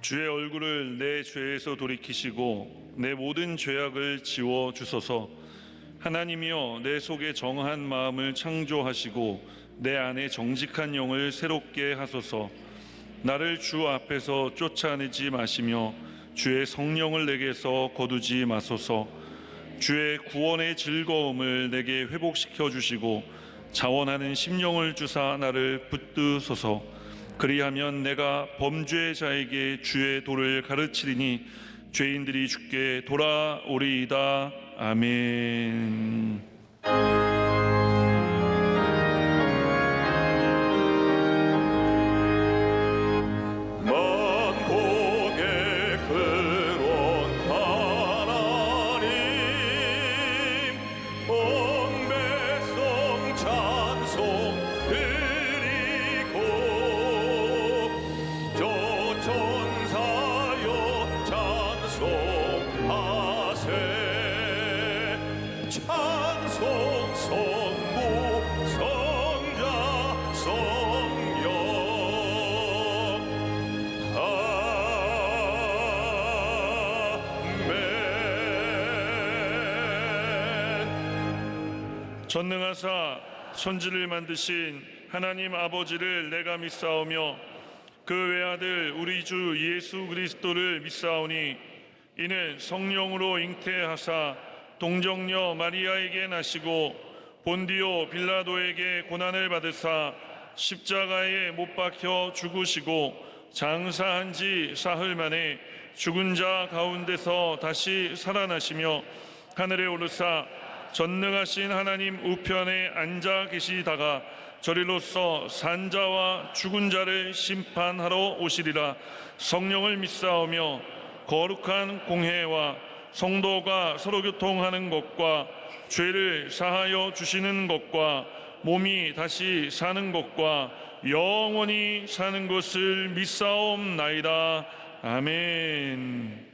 주의 얼굴을 내 죄에서 돌이키시고 내 모든 죄악을 지워 주소서. 하나님이여, 내 속에 정한 마음을 창조하시고 내 안에 정직한 영을 새롭게 하소서. 나를 주 앞에서 쫓아내지 마시며 주의 성령을 내게서 거두지 마소서. 주의 구원의 즐거움을 내게 회복시켜 주시고 자원하는 심령을 주사 나를 붙드소서. 그리하면 내가 범죄자에게 주의 도를 가르치리니 죄인들이 주께 돌아오리이다. 아멘. 전능하사 천지를 만드신 하나님 아버지를 내가 믿사오며 그 외아들 우리 주 예수 그리스도를 믿사오니 이는 성령으로 잉태하사 동정녀 마리아에게 나시고 본디오 빌라도에게 고난을 받으사 십자가에 못 박혀 죽으시고 장사한 지 사흘 만에 죽은 자 가운데서 다시 살아나시며 하늘에 오르사 전능하신 하나님 우편에 앉아 계시다가 저리로서 산자와 죽은 자를 심판하러 오시리라. 성령을 믿사오며 거룩한 공회와 성도가 서로 교통하는 것과 죄를 사하여 주시는 것과 몸이 다시 사는 것과 영원히 사는 것을 믿사옵나이다. 아멘.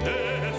내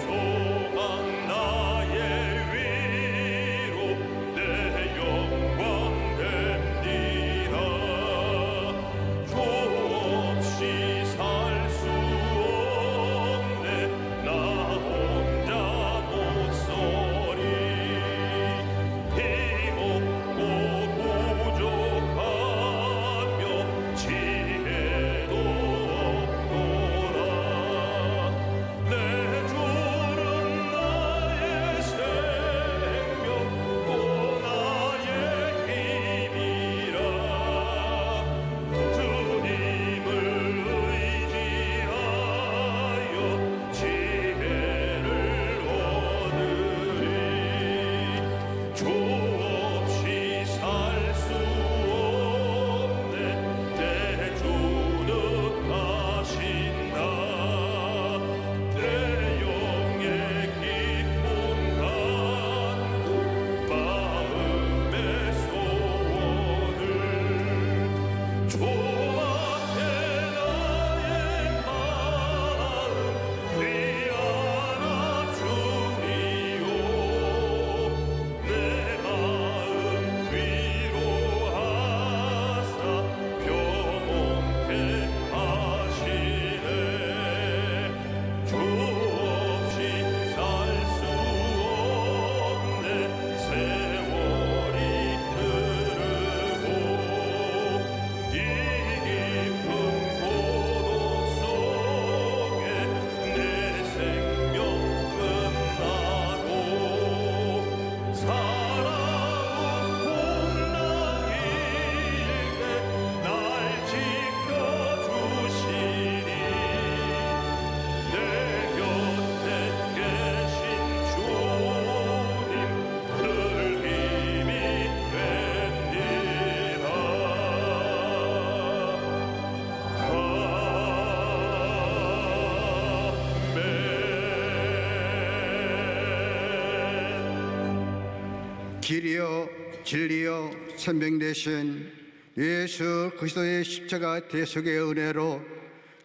길이요 진리요 생명 되신 예수 그리스도의 십자가 대속의 은혜로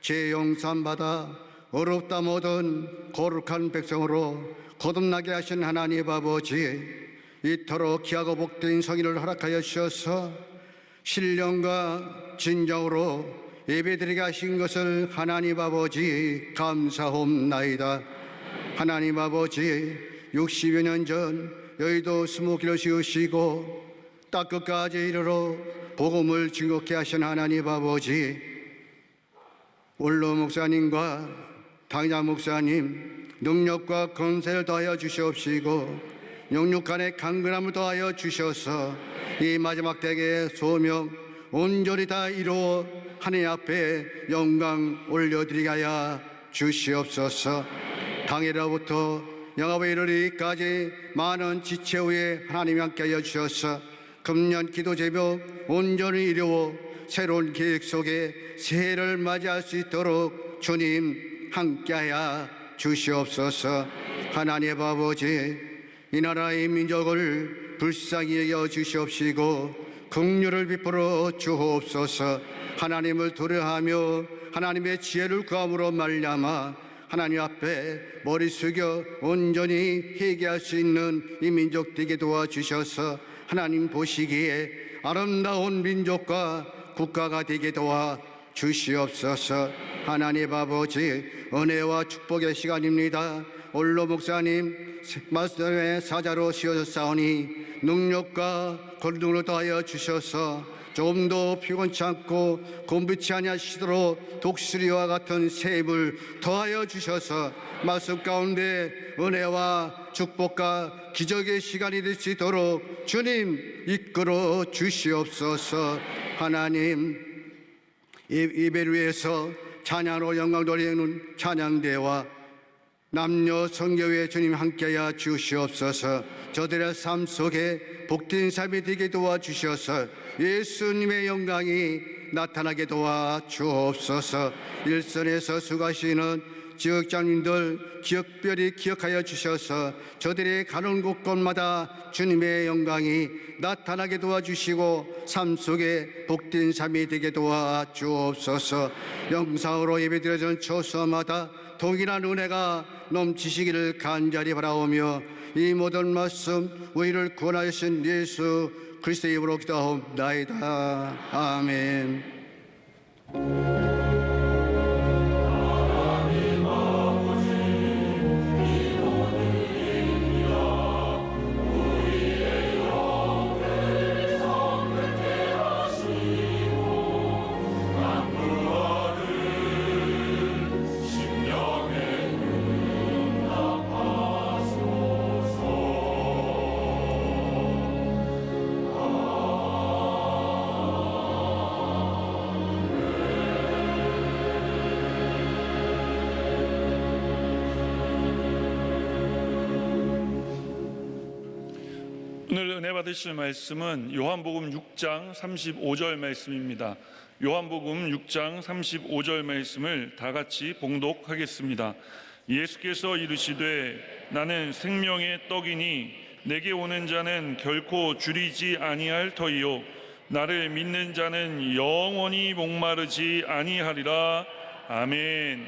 죄 용서함 받아 어렵다 모든 거룩한 백성으로 거듭나게 하신 하나님 아버지, 이토록 귀하고 복된 성인을 허락하여 주셔서 신령과 진정으로 예배드리게 하신 것을 하나님 아버지 감사옵나이다. 하나님 아버지, 60여 년 전 여의도 수목기를 지으시고 딱 끝까지 이르러 복음을 증거케 하신 하나님 아버지, 원로 목사님과 당자 목사님 능력과 건세를 더하여 주시옵시고 영육간의 강건함을 더하여 주셔서 이 마지막 때의 소명 온전히 다 이루어 하나님 앞에 영광 올려드리게 하여 주시옵소서. 당일로부터 영업에 이르기까지 많은 지체 후에 하나님이 함께하여 주셔서 금년 기도 제목 온전히 이루어 새로운 계획 속에 새해를 맞이할 수 있도록 주님 함께하여 주시옵소서. 하나님 아버지, 이 나라의 민족을 불쌍히 여겨 주시옵시고 긍휼을 베풀어 주옵소서. 하나님을 두려워하며 하나님의 지혜를 구함으로 말미암아 하나님 앞에 머리 숙여 온전히 회개할 수 있는 이 민족 되게 도와주셔서 하나님 보시기에 아름다운 민족과 국가가 되게 도와 주시옵소서. 하나님 아버지, 은혜와 축복의 시간입니다. 원로 목사님 말씀의 사자로 씌어졌사오니 능력과 권능을 더하여 주셔서 조금 더 피곤치 않고 곤비치 아니하시도록 독수리와 같은 샘을 더하여 주셔서 말씀 가운데 은혜와 축복과 기적의 시간이 될 수 있도록 주님 이끌어 주시옵소서. 하나님, 예배를 위해서 찬양으로 영광 돌리는 찬양대와 남녀 성교회 주님 함께하여 주시옵소서. 저들의 삶 속에 복된 삶이 되게 도와주셔서 예수님의 영광이 나타나게 도와주옵소서. 일선에서 수고하시는 지역장님들 기억별이 기억하여 주셔서 저들의 가는 곳곳마다 주님의 영광이 나타나게 도와주시고 삶 속에 복된 삶이 되게 도와주옵소서. 영상으로 예배드려진 처소마다 동일한 은혜가 넘치시기를 간절히 바라오며 이 모든 말씀 우리를 구원하신 예수 그리스도의 이름으로 기도하옵나이다. 아멘. 오늘 은혜 받으실 말씀은 요한복음 6장 35절 말씀입니다. 요한복음 6장 35절 말씀을 다 같이 봉독하겠습니다. 예수께서 이르시되 나는 생명의 떡이니 내게 오는 자는 결코 줄이지 아니할 터이요 나를 믿는 자는 영원히 목마르지 아니하리라. 아멘.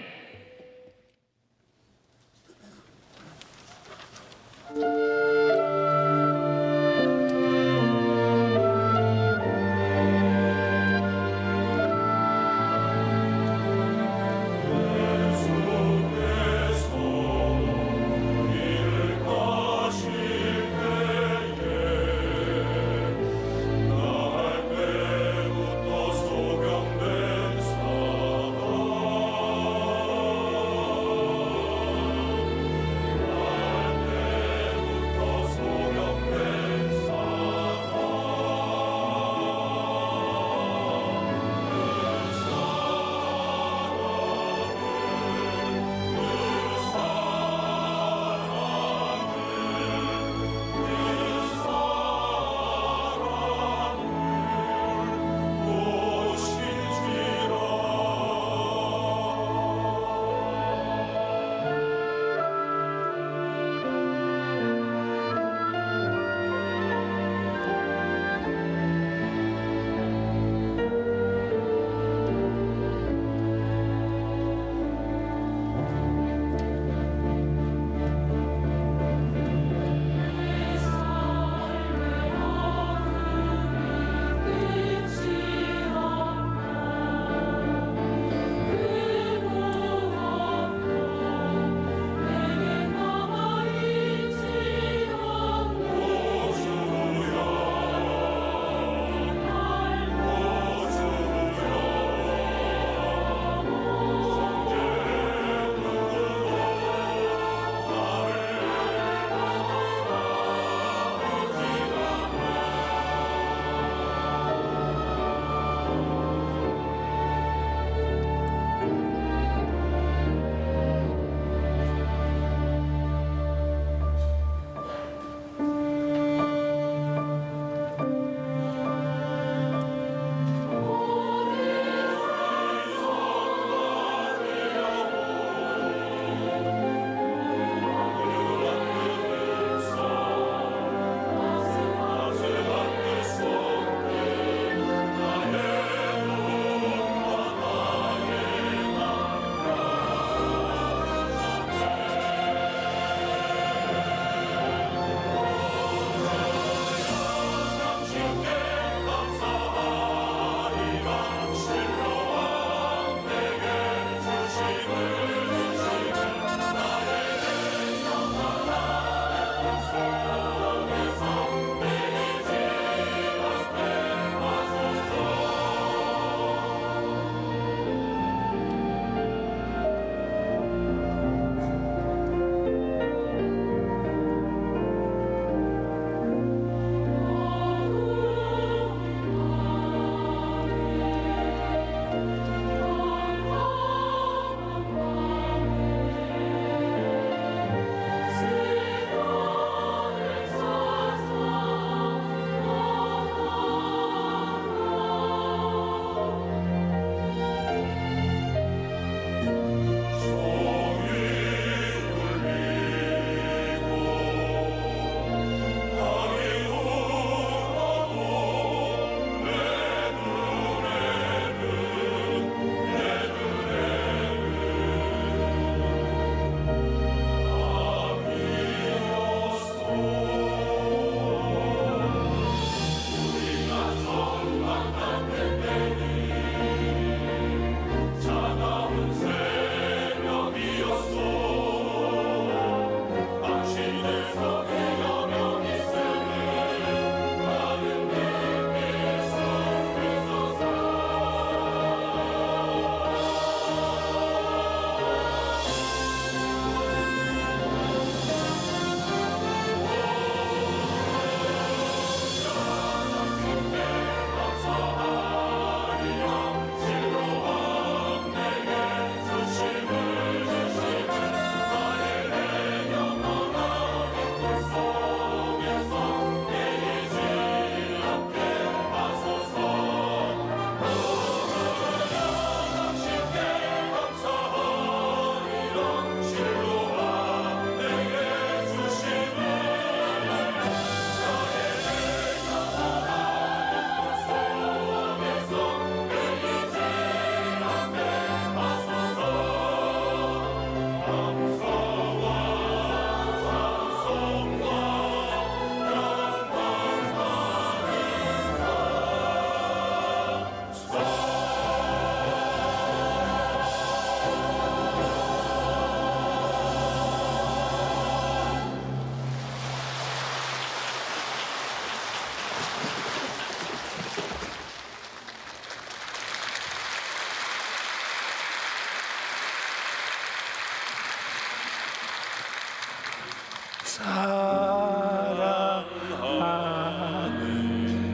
사랑하는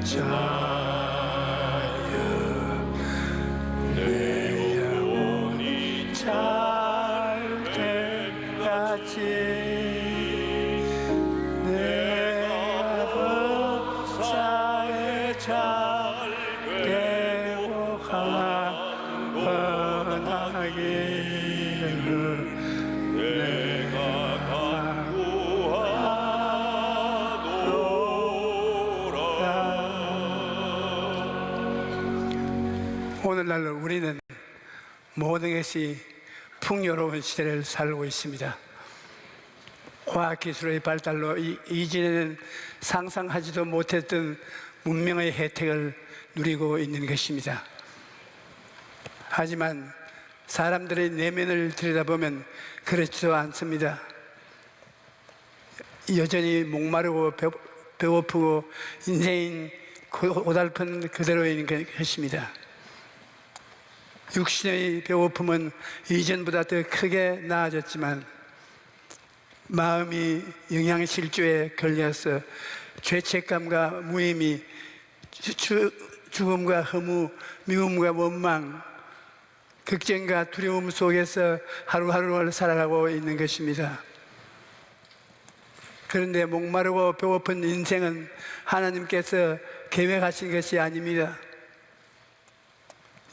자여 내 영혼이 잘 때까지 내가 법사에 잘 되고 강건하기를 오늘날 우리는 모든 것이 풍요로운 시대를 살고 있습니다. 과학기술의 발달로 이전에는 상상하지도 못했던 문명의 혜택을 누리고 있는 것입니다. 하지만 사람들의 내면을 들여다보면 그렇지도 않습니다. 여전히 목마르고 배고프고 인생인 고달픈 그대로인 것입니다. 육신의 배고픔은 이전보다 더 크게 나아졌지만 마음이 영양실조에 걸려서 죄책감과 무의미, 죽음과 허무, 미움과 원망, 걱정과 두려움 속에서 하루하루를 살아가고 있는 것입니다. 그런데 목마르고 배고픈 인생은 하나님께서 계획하신 것이 아닙니다.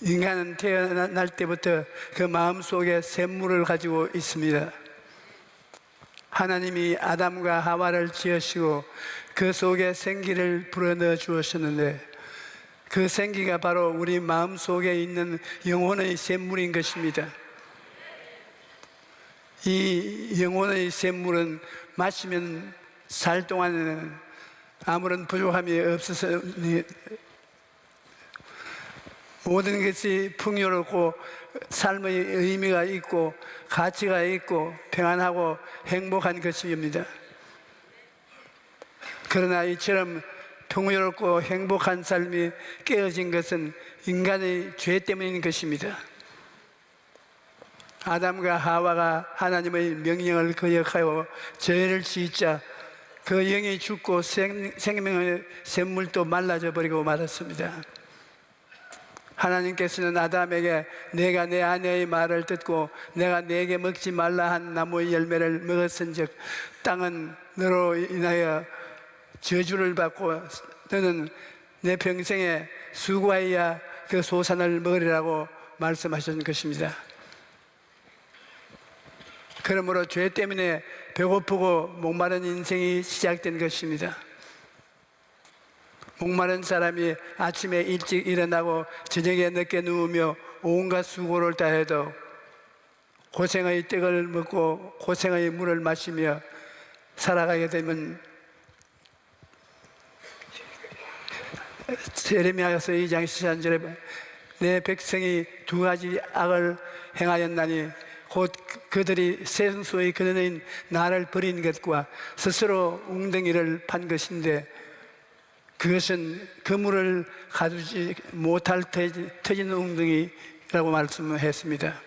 인간은 태어날 때부터 그 마음속에 샘물을 가지고 있습니다. 하나님이 아담과 하와를 지으시고 그 속에 생기를 불어넣어 주었었는데 그 생기가 바로 우리 마음속에 있는 영혼의 샘물인 것입니다. 이 영혼의 샘물은 마시면 살 동안에는 아무런 부족함이 없어서 모든 것이 풍요롭고 삶의 의미가 있고 가치가 있고 평안하고 행복한 것입니다. 그러나 이처럼 풍요롭고 행복한 삶이 깨어진 것은 인간의 죄 때문인 것입니다. 아담과 하와가 하나님의 명령을 거역하여 죄를 짓자 그 영이 죽고 생명의 샘물도 말라져 버리고 말았습니다. 하나님께서는 아담에게 내가 내 아내의 말을 듣고 내가 내게 먹지 말라 한 나무의 열매를 먹었은즉 땅은 너로 인하여 저주를 받고 너는 내 평생에 수고하여야 그 소산을 먹으리라고 말씀하신 것입니다. 그러므로 죄 때문에 배고프고 목마른 인생이 시작된 것입니다. 목마른 사람이 아침에 일찍 일어나고 저녁에 늦게 누우며 온갖 수고를 다해도 고생의 떡을 먹고 고생의 물을 마시며 살아가게 되면 예레미야서 2장 13절에 내 백성이 두 가지 악을 행하였나니 곧 그들이 생수의 근원인 나를 버린 것과 스스로 웅덩이를 판 것인데 그것은 그물을 가두지 못할 터진 웅덩이라고 말씀했습니다.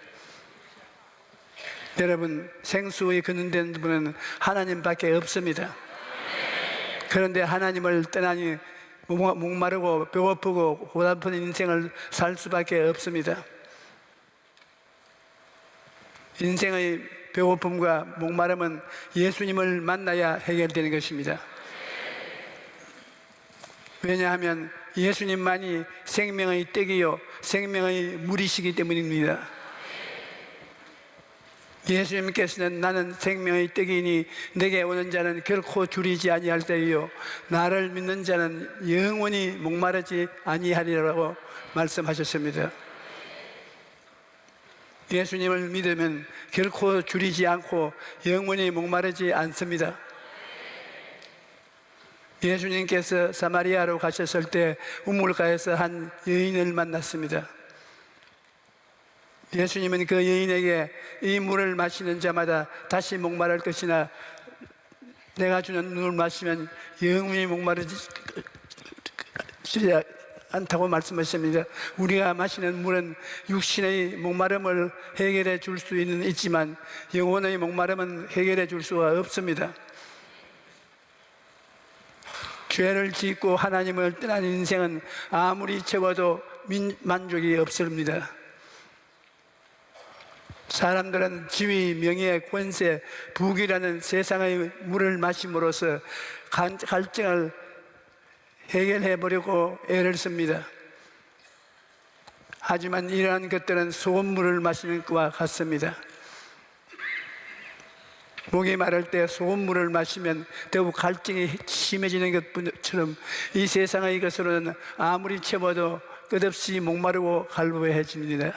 여러분, 생수의 근원된 분은 하나님밖에 없습니다. 그런데 하나님을 떠나니 목마르고 배고프고 고달픈 인생을 살 수밖에 없습니다. 인생의 배고픔과 목마름은 예수님을 만나야 해결되는 것입니다. 왜냐하면 예수님만이 생명의 떡이요 생명의 물이시기 때문입니다. 예수님께서는 나는 생명의 떡이니 내게 오는 자는 결코 줄이지 아니할 때요 나를 믿는 자는 영원히 목마르지 아니하리라고 말씀하셨습니다. 예수님을 믿으면 결코 줄이지 않고 영원히 목마르지 않습니다. 예수님께서 사마리아로 가셨을 때 우물가에서 한 여인을 만났습니다. 예수님은 그 여인에게 이 물을 마시는 자마다 다시 목마를 것이나 내가 주는 물을 마시면 영원히 목마르지 않다고 말씀하십니다. 우리가 마시는 물은 육신의 목마름을 해결해 줄 수 있지만 영혼의 목마름은 해결해 줄 수가 없습니다. 죄를 짓고 하나님을 떠난 인생은 아무리 채워도 만족이 없습니다. 사람들은 지위, 명예, 권세, 부귀라는 세상의 물을 마심으로써 갈증을 해결해 보려고 애를 씁니다. 하지만 이러한 것들은 소금물을 마시는 것과 같습니다. 목이 마를 때 소금물을 마시면 더욱 갈증이 심해지는 것처럼 이 세상의 것으로는 아무리 채워도 끝없이 목마르고 갈부해집니다.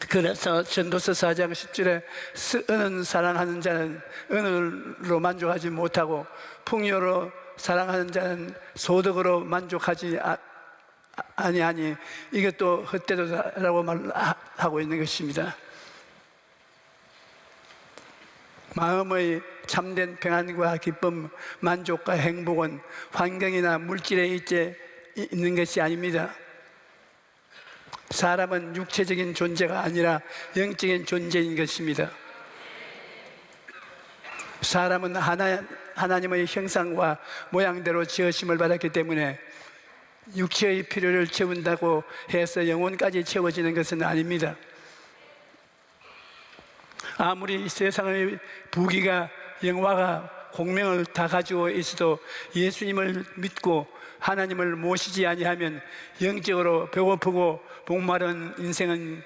그래서 전도서 4장 10절에 은은 사랑하는 자는 은으로 만족하지 못하고 풍요로 사랑하는 자는 소득으로 만족하지 아니하니 이것도 헛되도다라고 말하고 있는 것입니다. 마음의 참된 평안과 기쁨, 만족과 행복은 환경이나 물질에 있는 것이 아닙니다. 사람은 육체적인 존재가 아니라 영적인 존재인 것입니다. 사람은 하나님의 형상과 모양대로 지으심을 받았기 때문에 육체의 필요를 채운다고 해서 영혼까지 채워지는 것은 아닙니다. 아무리 세상의 부귀가 영화가 공명을 다 가지고 있어도 예수님을 믿고 하나님을 모시지 아니하면 영적으로 배고프고 목마른 인생은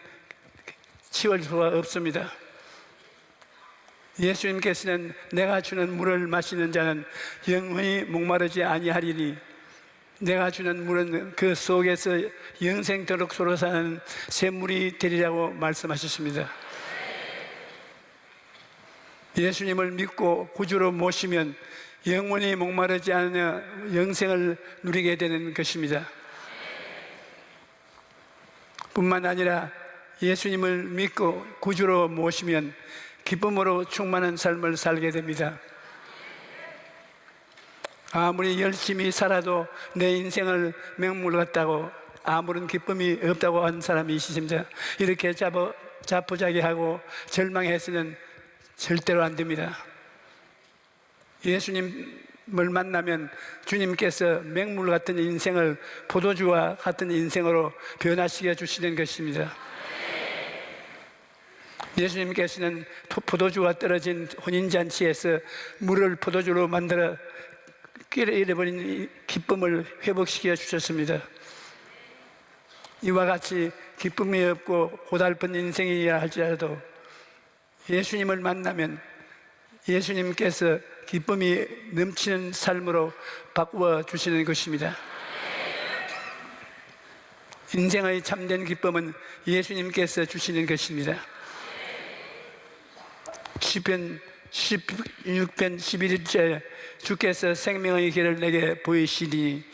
치울 수가 없습니다. 예수님께서는 내가 주는 물을 마시는 자는 영원히 목마르지 아니하리니 내가 주는 물은 그 속에서 영생토록 솟아나는 샘물이 되리라고 말씀하셨습니다. 예수님을 믿고 구주로 모시면 영원히 목마르지 않으며 영생을 누리게 되는 것입니다. 뿐만 아니라 예수님을 믿고 구주로 모시면 기쁨으로 충만한 삶을 살게 됩니다. 아무리 열심히 살아도 내 인생을 맹물 같다고 아무런 기쁨이 없다고 하는 사람이 있습니다. 이렇게 자포자기하고 절망해서는 절대로 안 됩니다. 예수님을 만나면 주님께서 맹물 같은 인생을 포도주와 같은 인생으로 변화시켜 주시는 것입니다. 예수님께서는 포도주가 떨어진 혼인잔치에서 물을 포도주로 만들어 잃어버린 기쁨을 회복시켜 주셨습니다. 이와 같이 기쁨이 없고 고달픈 인생이라 할지라도 예수님을 만나면 예수님께서 기쁨이 넘치는 삶으로 바꾸어 주시는 것입니다. 인생의 참된 기쁨은 예수님께서 주시는 것입니다. 시편 16편 11절에 주께서 생명의 길을 내게 보이시니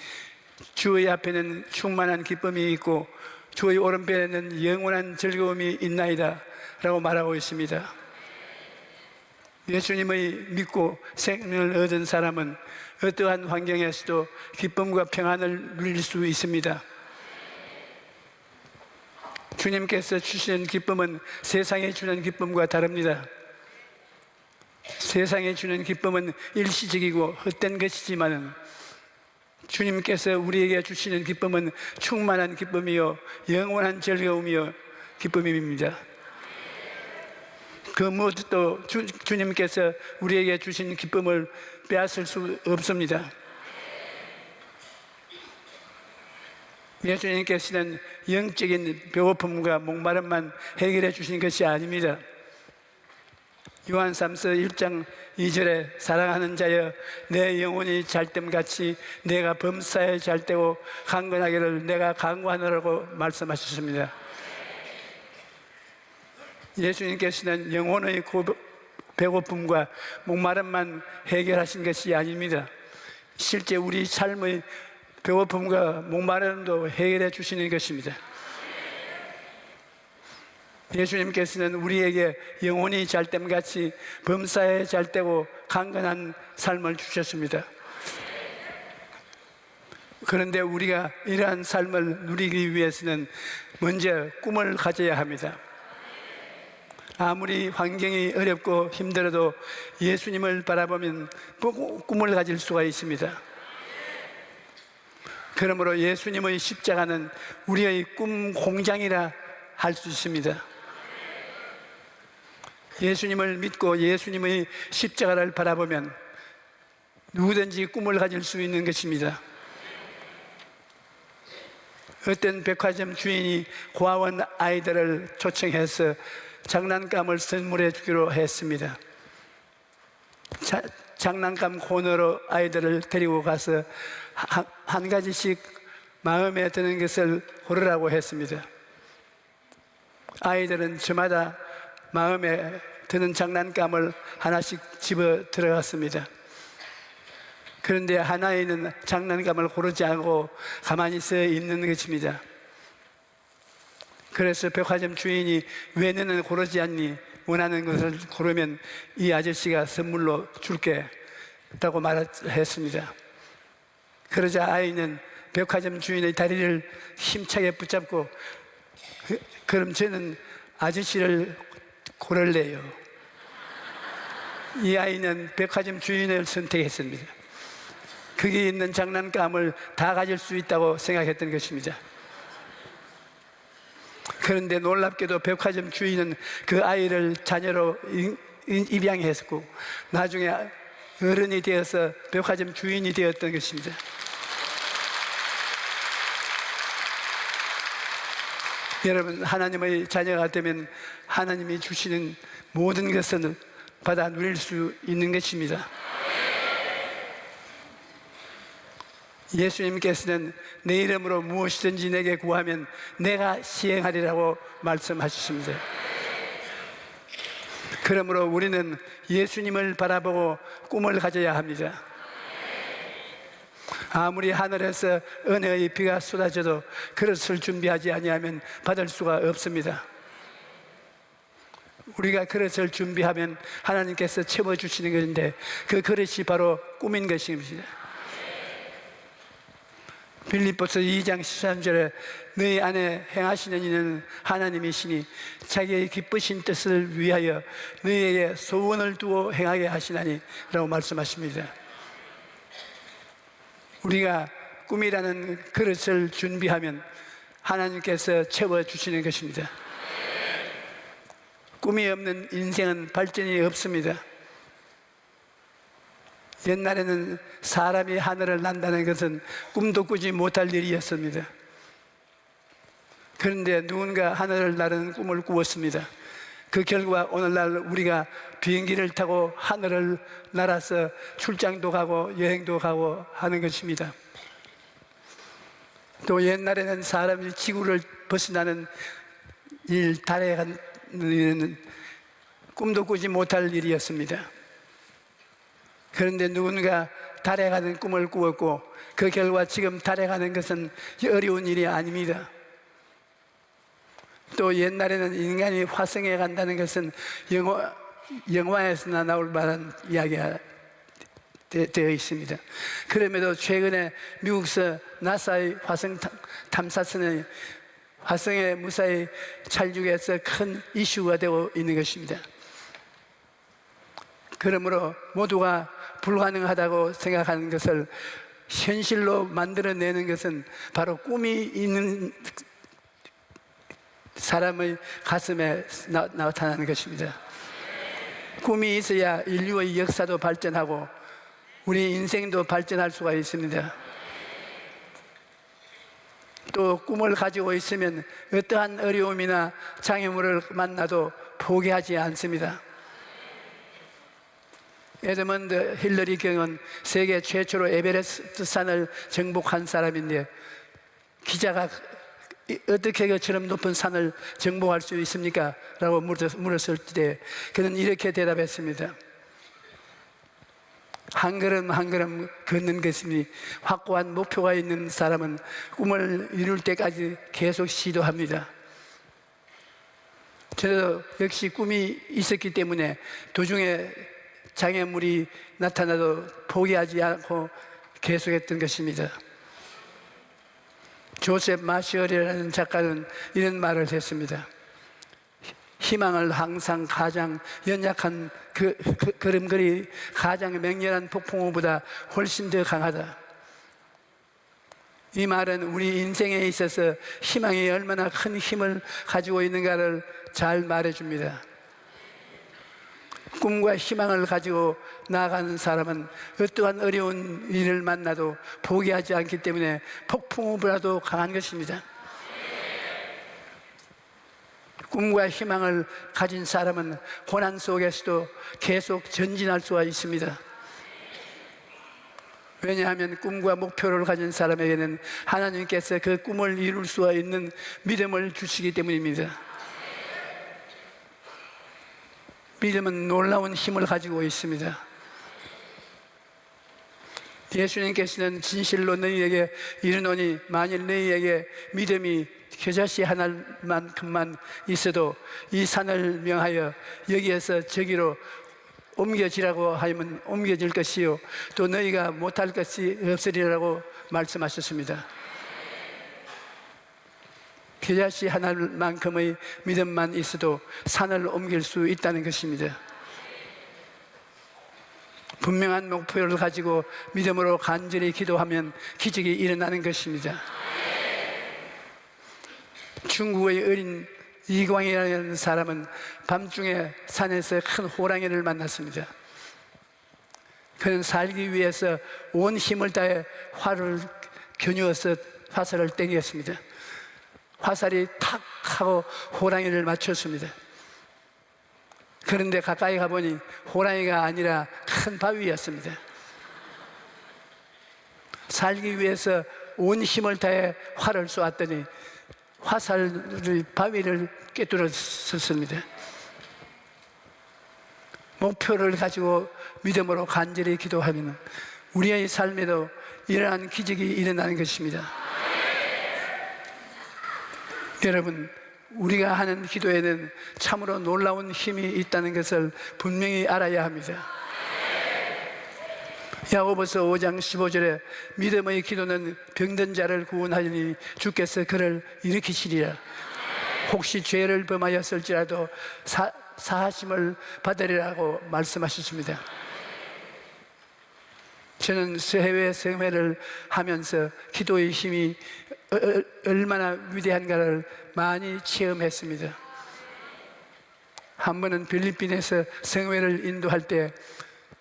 주의 앞에는 충만한 기쁨이 있고 주의 오른편에는 영원한 즐거움이 있나이다 라고 말하고 있습니다. 예수님을 믿고 생명을 얻은 사람은 어떠한 환경에서도 기쁨과 평안을 누릴 수 있습니다. 주님께서 주시는 기쁨은 세상에 주는 기쁨과 다릅니다. 세상에 주는 기쁨은 일시적이고 헛된 것이지만 주님께서 우리에게 주시는 기쁨은 충만한 기쁨이요 영원한 즐거움이요 기쁨입니다. 그 무엇도 주님께서 우리에게 주신 기쁨을 빼앗을 수 없습니다. 예수님께서는 영적인 배고픔과 목마름만 해결해 주신 것이 아닙니다. 요한 3서 1장 2절에 사랑하는 자여 내 영혼이 잘됨같이 내가 범사에 잘되고 강건하기를 내가 강구하노라고 말씀하셨습니다. 예수님께서는 영혼의 배고픔과 목마름만 해결하신 것이 아닙니다. 실제 우리 삶의 배고픔과 목마름도 해결해 주시는 것입니다. 예수님께서는 우리에게 영혼이 잘됨같이 범사에 잘되고 강건한 삶을 주셨습니다. 그런데 우리가 이러한 삶을 누리기 위해서는 먼저 꿈을 가져야 합니다. 아무리 환경이 어렵고 힘들어도 예수님을 바라보면 꿈을 가질 수가 있습니다. 그러므로 예수님의 십자가는 우리의 꿈 공장이라 할 수 있습니다. 예수님을 믿고 예수님의 십자가를 바라보면 누구든지 꿈을 가질 수 있는 것입니다. 어떤 백화점 주인이 고아원 아이들을 초청해서 장난감을 선물해 주기로 했습니다. 장난감 코너로 아이들을 데리고 가서 한 가지씩 마음에 드는 것을 고르라고 했습니다. 아이들은 저마다 마음에 드는 장난감을 하나씩 집어 들어갔습니다. 그런데 한 아이는 장난감을 고르지 않고 가만히 서 있는 것입니다. 그래서 백화점 주인이 왜 너는 고르지 않니? 원하는 것을 고르면 이 아저씨가 선물로 줄게 라고 말했습니다. 그러자 아이는 백화점 주인의 다리를 힘차게 붙잡고 그럼 저는 아저씨를 고를래요. 이 아이는 백화점 주인을 선택했습니다. 거기 있는 장난감을 다 가질 수 있다고 생각했던 것입니다. 그런데 놀랍게도 백화점 주인은 그 아이를 자녀로 입양했고 나중에 어른이 되어서 백화점 주인이 되었던 것입니다. 여러분, 하나님의 자녀가 되면 하나님이 주시는 모든 것을 받아 누릴 수 있는 것입니다. 예수님께서는 내 이름으로 무엇이든지 내게 구하면 내가 시행하리라고 말씀하셨습니다. 그러므로 우리는 예수님을 바라보고 꿈을 가져야 합니다. 아무리 하늘에서 은혜의 비가 쏟아져도 그릇을 준비하지 아니하면 받을 수가 없습니다. 우리가 그릇을 준비하면 하나님께서 채워주시는 것인데 그 그릇이 바로 꿈인 것입니다. 빌립보서 2장 13절에 너희 안에 행하시는 이는 하나님이시니 자기의 기쁘신 뜻을 위하여 너희에게 소원을 두어 행하게 하시나니 라고 말씀하십니다. 우리가 꿈이라는 그릇을 준비하면 하나님께서 채워주시는 것입니다. 꿈이 없는 인생은 발전이 없습니다. 옛날에는 사람이 하늘을 난다는 것은 꿈도 꾸지 못할 일이었습니다. 그런데 누군가 하늘을 나르는 꿈을 꾸었습니다. 그 결과 오늘날 우리가 비행기를 타고 하늘을 날아서 출장도 가고 여행도 가고 하는 것입니다. 또 옛날에는 사람이 지구를 벗어나는 일, 달에 가는 일은 꿈도 꾸지 못할 일이었습니다. 그런데 누군가 달에 가는 꿈을 꾸었고 그 결과 지금 달에 가는 것은 어려운 일이 아닙니다. 또 옛날에는 인간이 화성에 간다는 것은 영화에서나 나올 만한 이야기가 되어 있습니다. 그럼에도 최근에 미국서 나사의 화성 탐사선이 화성에 무사히 착륙해서 큰 이슈가 되고 있는 것입니다. 그러므로 모두가 불가능하다고 생각하는 것을 현실로 만들어내는 것은 바로 꿈이 있는 사람의 가슴에 나타나는 것입니다. 꿈이 있어야 인류의 역사도 발전하고 우리 인생도 발전할 수가 있습니다. 또 꿈을 가지고 있으면 어떠한 어려움이나 장애물을 만나도 포기하지 않습니다. 에드먼드 힐러리 경은 세계 최초로 에베레스트 산을 정복한 사람인데 기자가 어떻게 그처럼 높은 산을 정복할 수 있습니까? 라고 물었을 때 그는 이렇게 대답했습니다. 한 걸음 한 걸음 걷는 것이니 확고한 목표가 있는 사람은 꿈을 이룰 때까지 계속 시도합니다. 저도 역시 꿈이 있었기 때문에 도중에 장애물이 나타나도 포기하지 않고 계속했던 것입니다. 조셉 마시얼이라는 작가는 이런 말을 했습니다. 희망을 항상 가장 연약한 걸음걸이, 가장 맹렬한 폭풍우보다 훨씬 더 강하다. 이 말은 우리 인생에 있어서 희망이 얼마나 큰 힘을 가지고 있는가를 잘 말해줍니다. 꿈과 희망을 가지고 나아가는 사람은 어떠한 어려운 일을 만나도 포기하지 않기 때문에 폭풍우보다도 강한 것입니다. 꿈과 희망을 가진 사람은 고난 속에서도 계속 전진할 수가 있습니다. 왜냐하면 꿈과 목표를 가진 사람에게는 하나님께서 그 꿈을 이룰 수가 있는 믿음을 주시기 때문입니다. 믿음은 놀라운 힘을 가지고 있습니다. 예수님께서는 진실로 너희에게 이르노니 만일 너희에게 믿음이 겨자씨 하나만큼만 있어도 이 산을 명하여 여기에서 저기로 옮겨지라고 하면 옮겨질 것이요 또 너희가 못할 것이 없으리라고 말씀하셨습니다. 겨자씨 하나만큼의 믿음만 있어도 산을 옮길 수 있다는 것입니다. 분명한 목표를 가지고 믿음으로 간절히 기도하면 기적이 일어나는 것입니다. 중국의 어린 이광이라는 사람은 밤중에 산에서 큰 호랑이를 만났습니다. 그는 살기 위해서 온 힘을 다해 활을 겨누어서 화살을 땡겼습니다. 화살이 탁 하고 호랑이를 맞췄습니다. 그런데 가까이 가보니 호랑이가 아니라 큰 바위였습니다. 살기 위해서 온 힘을 다해 활을 쏘았더니 화살이 바위를 꿰뚫었습니다. 목표를 가지고 믿음으로 간절히 기도하면 우리의 삶에도 이러한 기적이 일어나는 것입니다. 여러분, 우리가 하는 기도에는 참으로 놀라운 힘이 있다는 것을 분명히 알아야 합니다. 야고보서 5장 15절에 믿음의 기도는 병든 자를 구원하리니 주께서 그를 일으키시리라. 혹시 죄를 범하였을지라도 사하심을 받으리라고 말씀하셨습니다. 저는 해외 생활을 하면서 기도의 힘이 얼마나 위대한가를 많이 체험했습니다. 한 번은 필리핀에서 성회를 인도할 때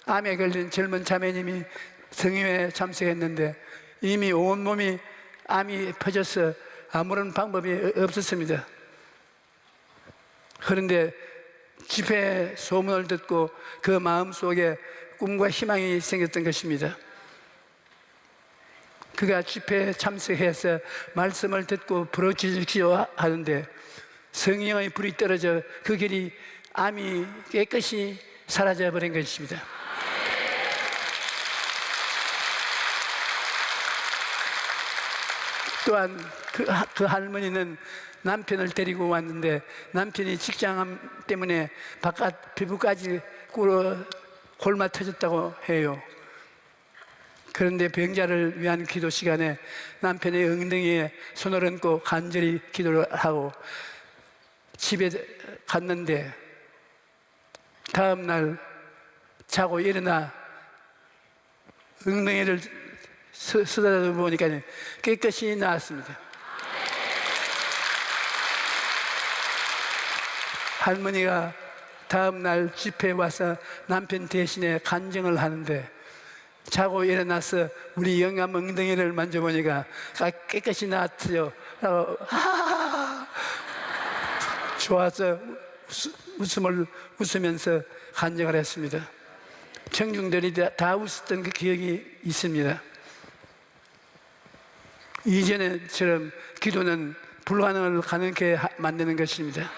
암에 걸린 젊은 자매님이 성회에 참석했는데 이미 온몸이 암이 퍼져서 아무런 방법이 없었습니다. 그런데 집회 소문을 듣고 그 마음속에 꿈과 희망이 생겼던 것입니다. 그가 집회에 참석해서 말씀을 듣고 부르짖으시오 하는데 성령의 불이 떨어져 그 길이 암이 깨끗이 사라져버린 것입니다. 또한 그 할머니는 남편을 데리고 왔는데 남편이 직장암 때문에 바깥 피부까지 꿇어 골마 터졌다고 해요. 그런데 병자를 위한 기도 시간에 남편의 엉덩이에 손을 얹고 간절히 기도를 하고 집에 갔는데 다음 날 자고 일어나 엉덩이를 쓰다듬어 보니까 깨끗이 나았습니다. 할머니가 다음 날 집회에 와서 남편 대신에 간증을 하는데 자고 일어나서 우리 영감 엉덩이를 만져보니까 깨끗이 나았어요 라고 좋아서 웃음을 웃으면서 간증을 했습니다. 청중들이 다 웃었던 그 기억이 있습니다. 이전에처럼 기도는 불가능을 가능케 만드는 것입니다.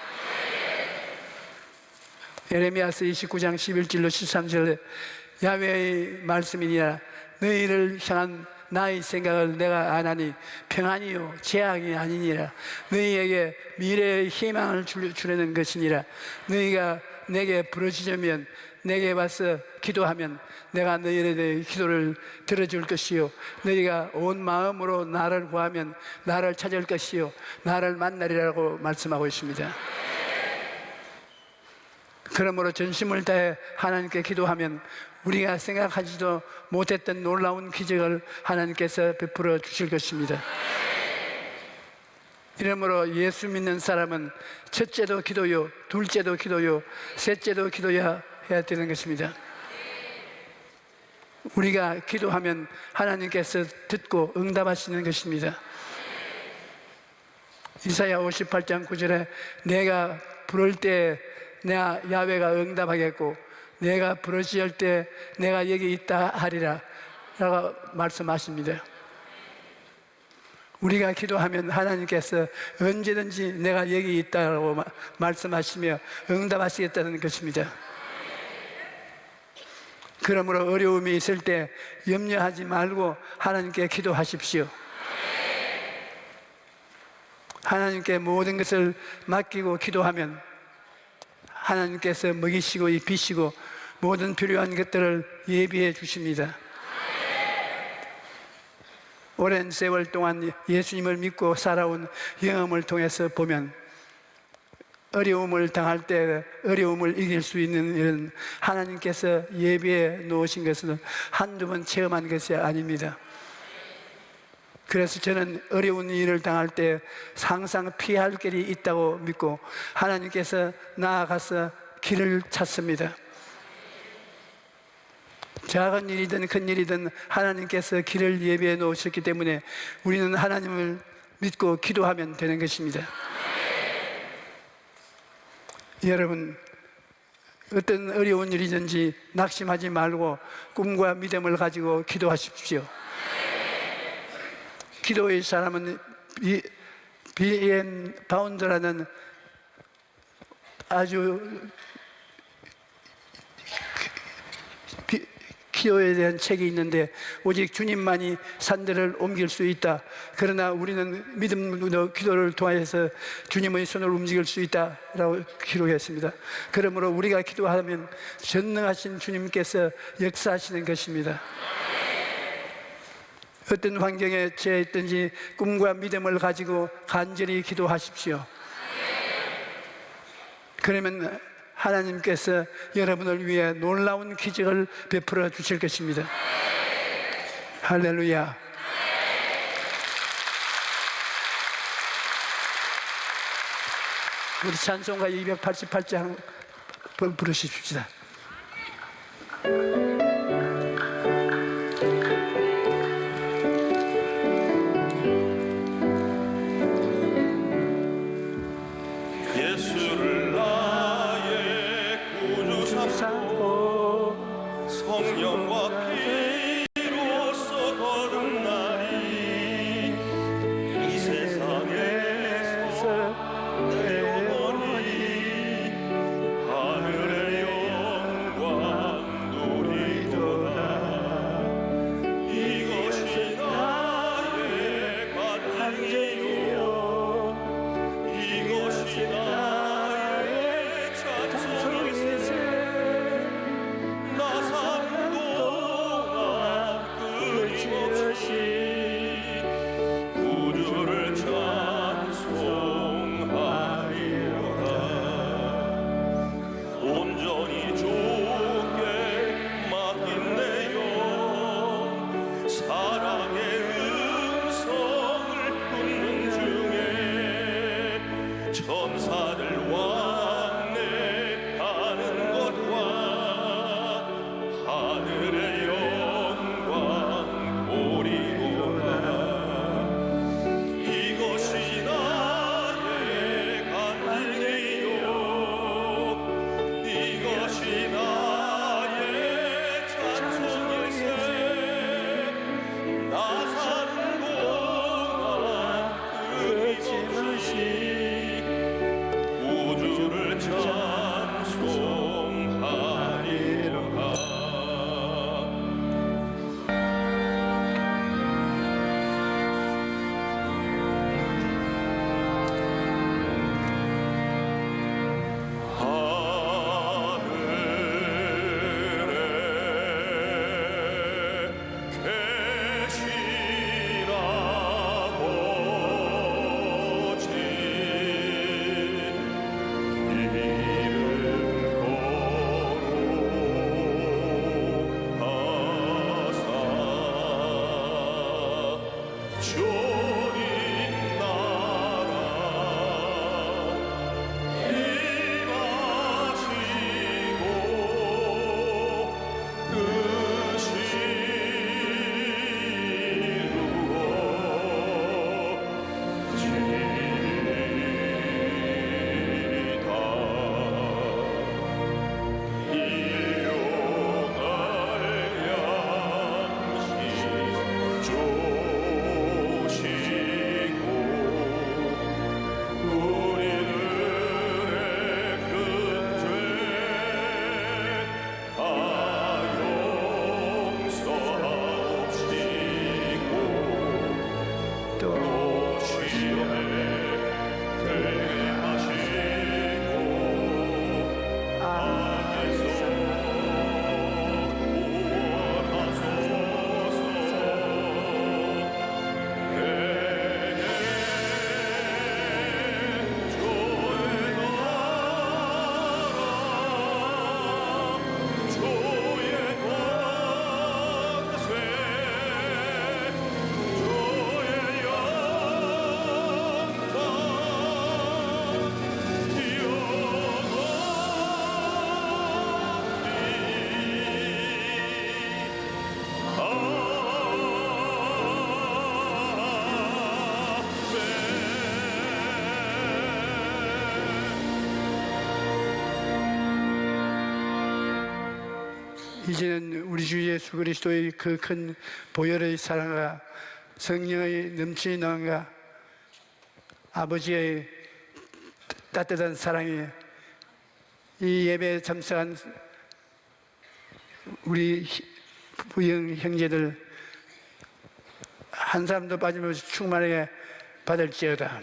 예레미야서 29장 11절로 13절에 야훼의 말씀이니라 너희를 향한 나의 생각을 내가 아나니 평안이요 재앙이 아니니라 너희에게 미래의 희망을 주려는 것이니라 너희가 내게 부르짖으면 내게 와서 기도하면 내가 너희의 기도를 들어줄 것이요 너희가 온 마음으로 나를 구하면 나를 찾을 것이요 나를 만나리라고 말씀하고 있습니다. 그러므로 전심을 다해 하나님께 기도하면 우리가 생각하지도 못했던 놀라운 기적을 하나님께서 베풀어 주실 것입니다. 이러므로 예수 믿는 사람은 첫째도 기도요, 둘째도 기도요, 셋째도 기도해야 되는 것입니다. 우리가 기도하면 하나님께서 듣고 응답하시는 것입니다. 이사야 58장 9절에 내가 부를 때 내가 야훼가 응답하겠고 내가 부르짖을 때 내가 여기 있다 하리라 라고 말씀하십니다. 우리가 기도하면 하나님께서 언제든지 내가 여기 있다고 말씀하시며 응답하시겠다는 것입니다. 그러므로 어려움이 있을 때 염려하지 말고 하나님께 기도하십시오. 하나님께 모든 것을 맡기고 기도하면 하나님께서 먹이시고 입히시고 모든 필요한 것들을 예비해 주십니다. 오랜 세월 동안 예수님을 믿고 살아온 경험을 통해서 보면 어려움을 당할 때 어려움을 이길 수 있는 일은 하나님께서 예비해 놓으신 것은 한두 번 체험한 것이 아닙니다. 그래서 저는 어려운 일을 당할 때 항상 피할 길이 있다고 믿고 하나님께서 나아가서 길을 찾습니다. 작은 일이든 큰 일이든 하나님께서 길을 예비해 놓으셨기 때문에 우리는 하나님을 믿고 기도하면 되는 것입니다. 여러분, 어떤 어려운 일이든지 낙심하지 말고 꿈과 믿음을 가지고 기도하십시오. 기도의 사람은 비앤 바운드라는 아주 기도에 대한 책이 있는데 오직 주님만이 산들을 옮길 수 있다. 그러나 우리는 믿음으로 기도를 통해서 주님의 손을 움직일 수 있다라고 기록했습니다. 그러므로 우리가 기도하면 전능하신 주님께서 역사하시는 것입니다. 어떤 환경에 처해 있든지 꿈과 믿음을 가지고 간절히 기도하십시오. 그러면 하나님께서 여러분을 위해 놀라운 기적을 베풀어 주실 것입니다. 할렐루야. 우리 찬송가 288장 부르십시다. 성령과 피로써 거룩 날이 이 세상에서 내어오니 하늘의 영광 누리도다. 이것이 나의 간증이요 이것이 나의 찬송이세. 우주를 찬송하리로다. 온전히 주께 맡긴 내 영 사랑의 음성을 듣는 중에 천사들 왕래하는 것과 하늘의 영광 보리고라. 이것이 나의 간증이요 이것이 나의 찬송일세. 나 사는 동안 끊임없이 이제는 우리 주 예수 그리스도의 그 큰 보혈의 사랑과 성령의 넘치는 능함과 아버지의 따뜻한 사랑이 이 예배에 참석한 우리 부영 형제들 한 사람도 빠짐없이 충만하게 받을지어다.